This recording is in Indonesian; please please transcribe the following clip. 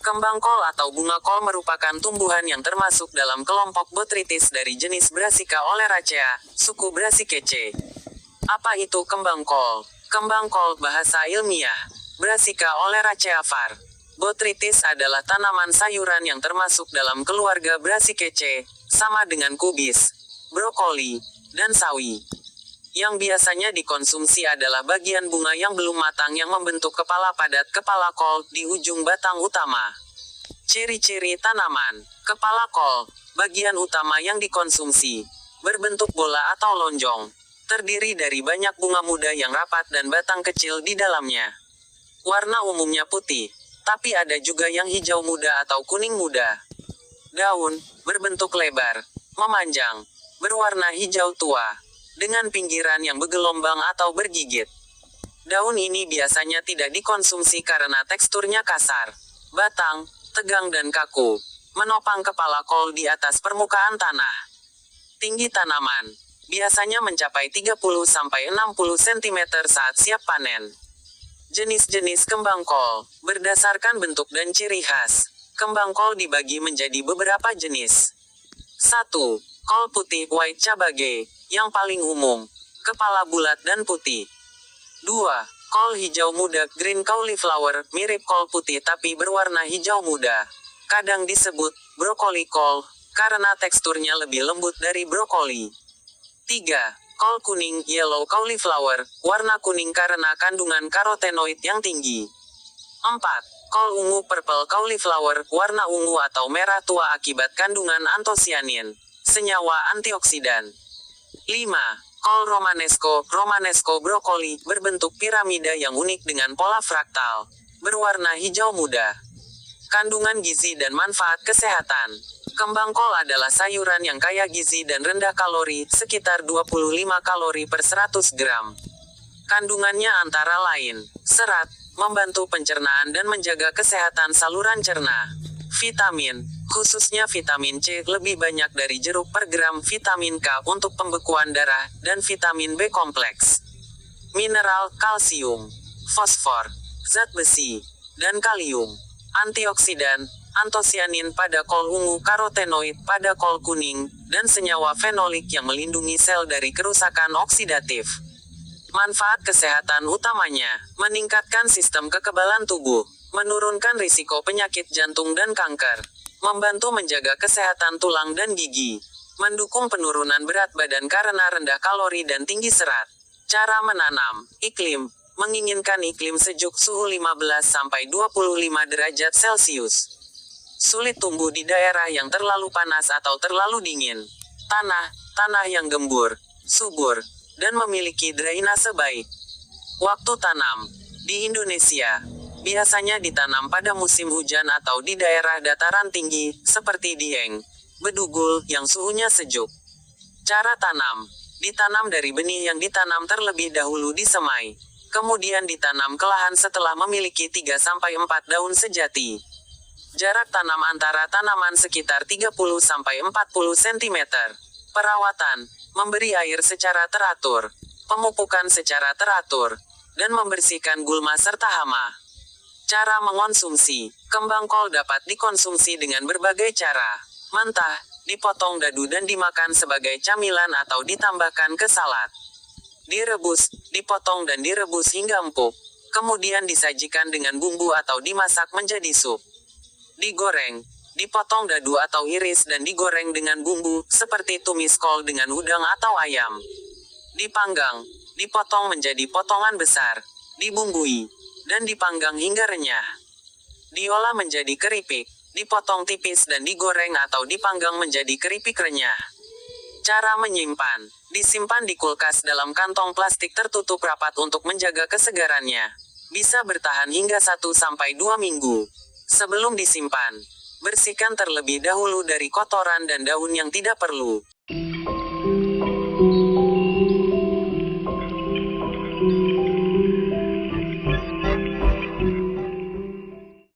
Kembang kol atau bunga kol merupakan tumbuhan yang termasuk dalam kelompok Botrytis dari jenis Brassica oleracea, suku Brassicaceae. Apa itu kembang kol? Kembang kol bahasa ilmiah Brassica oleracea var. Botrytis adalah tanaman sayuran yang termasuk dalam keluarga Brassicaceae, sama dengan kubis, brokoli, dan sawi. Yang biasanya dikonsumsi adalah bagian bunga yang belum matang yang membentuk kepala padat kepala kol di ujung batang utama. Ciri-ciri tanaman. Kepala kol, bagian utama yang dikonsumsi, berbentuk bola atau lonjong. Terdiri dari banyak bunga muda yang rapat dan batang kecil di dalamnya. Warna umumnya putih, tapi ada juga yang hijau muda atau kuning muda. Daun, berbentuk lebar, memanjang, berwarna hijau tua, dengan pinggiran yang bergelombang atau bergigit. Daun ini biasanya tidak dikonsumsi karena teksturnya kasar, batang, tegang dan kaku, menopang kepala kol di atas permukaan tanah. Tinggi tanaman, biasanya mencapai 30-60 cm saat siap panen. Jenis-jenis kembang kol, berdasarkan bentuk dan ciri khas, kembang kol dibagi menjadi beberapa jenis. 1. Kol putih white cabbage, yang paling umum, kepala bulat dan putih. 2. Kol hijau muda green cauliflower, mirip kol putih tapi berwarna hijau muda. Kadang disebut brokoli kol, karena teksturnya lebih lembut dari brokoli. 3. Kol kuning yellow cauliflower, warna kuning karena kandungan karotenoid yang tinggi. 4. Kol ungu purple cauliflower, warna ungu atau merah tua akibat kandungan antosianin, senyawa antioksidan. 5. Kol romanesco brokoli, berbentuk piramida yang unik dengan pola fraktal, berwarna hijau muda. Kandungan gizi dan manfaat kesehatan. Kembang kol adalah sayuran yang kaya gizi dan rendah kalori, sekitar 25 kalori per 100 gram. Kandungannya antara lain, serat, membantu pencernaan dan menjaga kesehatan saluran cerna. Vitamin, khususnya vitamin C, lebih banyak dari jeruk per gram. Vitamin K untuk pembekuan darah, dan vitamin B kompleks. Mineral, kalsium, fosfor, zat besi, dan kalium. Antioksidan, antosianin pada kol ungu, karotenoid pada kol kuning, dan senyawa fenolik yang melindungi sel dari kerusakan oksidatif. Manfaat kesehatan utamanya, meningkatkan sistem kekebalan tubuh, menurunkan risiko penyakit jantung dan kanker, membantu menjaga kesehatan tulang dan gigi, mendukung penurunan berat badan karena rendah kalori dan tinggi serat. Cara menanam, iklim, menginginkan iklim sejuk suhu 15-25 derajat Celcius. Sulit tumbuh di daerah yang terlalu panas atau terlalu dingin. Tanah yang gembur, subur, dan memiliki drainase baik. Waktu tanam, di Indonesia, biasanya ditanam pada musim hujan atau di daerah dataran tinggi, seperti Dieng, Bedugul, yang suhunya sejuk. Cara tanam, ditanam dari benih yang ditanam terlebih dahulu di semai. Kemudian ditanam ke lahan setelah memiliki 3-4 daun sejati. Jarak tanam antara tanaman sekitar 30-40 cm. Perawatan, memberi air secara teratur, pemupukan secara teratur, dan membersihkan gulma serta hama. Cara mengonsumsi, kembang kol dapat dikonsumsi dengan berbagai cara. Mentah, dipotong dadu dan dimakan sebagai camilan atau ditambahkan ke salad. Direbus, dipotong dan direbus hingga empuk. Kemudian disajikan dengan bumbu atau dimasak menjadi sup. Digoreng, dipotong dadu atau iris dan digoreng dengan bumbu, seperti tumis kol dengan udang atau ayam. Dipanggang, dipotong menjadi potongan besar, dibumbui, dan dipanggang hingga renyah. Diolah menjadi keripik, dipotong tipis dan digoreng atau dipanggang menjadi keripik renyah. Cara menyimpan, disimpan di kulkas dalam kantong plastik tertutup rapat untuk menjaga kesegarannya. Bisa bertahan hingga 1-2 minggu. Sebelum disimpan, bersihkan terlebih dahulu dari kotoran dan daun yang tidak perlu.